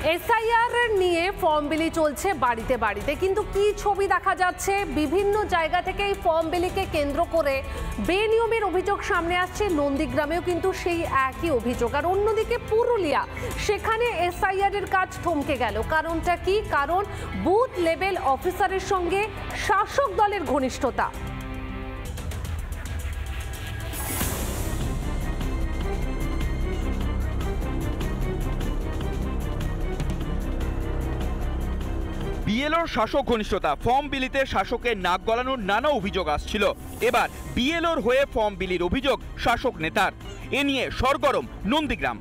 SIR নিয়ে form বিলি চলছে বাড়িতে বাড়িতে, কিন্তু কি ছবি দেখা যাচ্ছে বিভিন্ন জায়গা থেকে এই ফর্ম বিলিকে কেন্দ্র করে বেনিয়মের অভিযোগ সামনে আসছে। নন্দীগ্রামেও কিন্তু সেই একই অভিযোগ। আর অন্যদিকে পুরুলিয়া, সেখানে এসআইআর এর কাজ থমকে গেল। কারণটা কি? কারণ বুথ লেভেল অফিসারের সঙ্গে শাসক দলের ঘনিষ্ঠতা। বিএলওর শাসক ঘনিষ্ঠতা, ফর্ম বিলিতে শাসকের নাক গলানোর নানা অভিযোগ আসছিল। এবার বিএলওর হয়ে ফর্ম বিলির অভিযোগ শাসক নেতার। এ নিয়ে সরগরম নন্দীগ্রাম।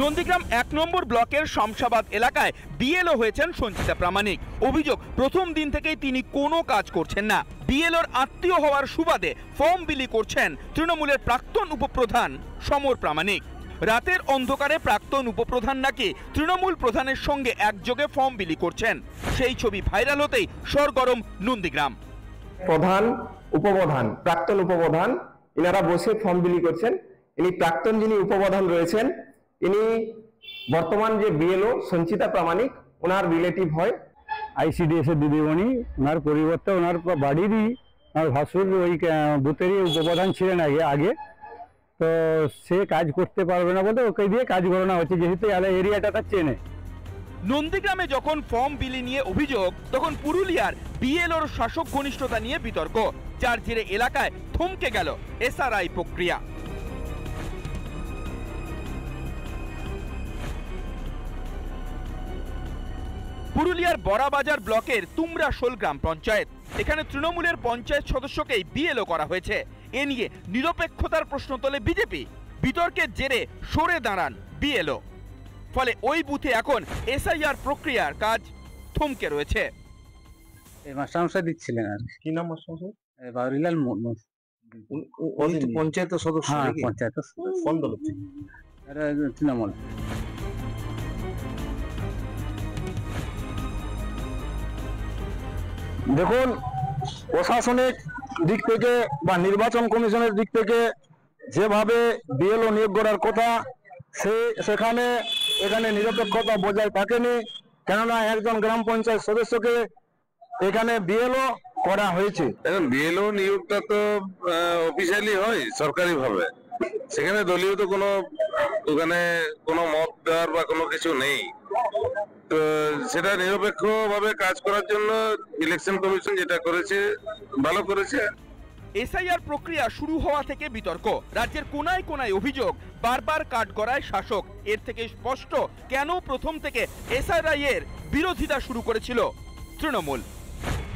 নন্দীগ্রাম ১ নম্বর ব্লকের শামশাবাদ এলাকায় বিএলও হয়েছেন সঞ্চিতা প্রামাণিক। অভিযোগ, প্রথম দিন থেকেই তিনি কোনো কাজ করছেন না। বিএলওর আত্মীয় হওয়ার সুবাদে ফর্ম বিলি করছেন তৃণমূলের প্রাক্তন উপপ্রধান সমর প্রামাণিক। রাতের অন্ধকারে প্রাক্তন উপপ্রধান নাকি তৃণমূল প্রধানের সঙ্গে একযোগে ফর্ম বিলি করছেন। সেই ছবি ভাইরাল হতেই সরগরম নন্দীগ্রাম। প্রধান, উপপ্রধান, প্রাক্তন উপপ্রধান ইনারা বসে ফর্ম বিলি করছেন। ইনি প্রাক্তন যিনি উপপ্রধান রয়েছেন, ইনি বর্তমান যে বিএলও সঞ্চিতা প্রামাণিক, ওনার রিলেটিভ হয়। আইসিডিএস এর দিদিমণি, ওনার পরিবর্তে ওনার বাড়িরই ওনার ভাসুর ওই বুথেরই উপপ্রধান ছিলেন আগে, তো সে কাজ করতে পারবে না বলতে ওকে দিয়ে কাজ করানো হচ্ছে, যেহেতু এরিয়াটা তার চেনে। নন্দীগ্রামে যখন ফর্ম বিলি নিয়ে অভিযোগ, তখন পুরুলিয়ার বিএলওর শাসক ঘনিষ্ঠতা নিয়ে বিতর্ক, যার জেরে এলাকায় থমকে গেল এসআরআই প্রক্রিয়া। পুরুলিয়ার বড়াবাজার ব্লকের তুমরাশোল গ্রাম পঞ্চায়েত, এখানে তৃণমূলের পঞ্চায়েত সদস্যকেই বিএলও করা হয়েছে। এ নিয়ে নিরপেক্ষতার প্রশ্ন তোলে বিজেপি। বিতর্কের জেরে সরে দাঁড়ান বিএলও। ফলে ওই বুথে এখন এসআইআর প্রক্রিয়ার কাজ থমকে রয়েছে। এই মাস্টারমশাই দিচ্ছিলেন আর কি নাম মাস্টারমশাই? বাউরিলাল পঞ্চায়েত সদস্য। হ্যাঁ, পঞ্চায়েত কোন দল? তৃণমূল। দেখুন, প্রশাসনিক দিক থেকে বা নির্বাচন কমিশনের দিক থেকে যেভাবে বিএলও নিয়োগ করার কথা, সেখানে এখানে নিরপেক্ষতা বজায় থাকেনি। কেননা একজন গ্রাম পঞ্চায়েত সদস্যকে এখানে বিএলও করা হয়েছে। এখন বিএলও নিয়োগটা তো অফিসিয়ালি হয় সরকারি ভাবে, সেখানে দলীয় তো ওখানে কোনো মত দেওয়ার বা কোনো কিছু নেই। তো সেটা নিরপেক্ষ ভাবে কাজ করার জন্য ইলেকশন কমিশন যেটা করেছে ভালো করেছে। এসআইআর প্রক্রিয়া শুরু হওয়া থেকে বিতর্ক, রাজ্যের কোনায় কোনায় অভিযোগ, বারবার কাঠগড়ায় শাসক। এর থেকে স্পষ্ট কেন প্রথম থেকে এসআরআই এর বিরোধিতা শুরু করেছিল তৃণমূল।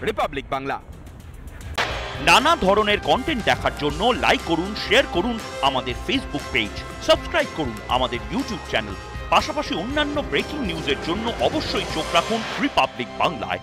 রিপাবলিক বাংলা। নানা ধরনের কন্টেন্ট দেখার জন্য লাইক করুন, শেয়ার করুন আমাদের ফেসবুক পেজ, সাবস্ক্রাইব করুন আমাদের ইউটিউব চ্যানেল। পাশাপাশি অন্যান্য ব্রেকিং নিউজের জন্য অবশ্যই চোখ রাখুন রিপাবলিক বাংলায়।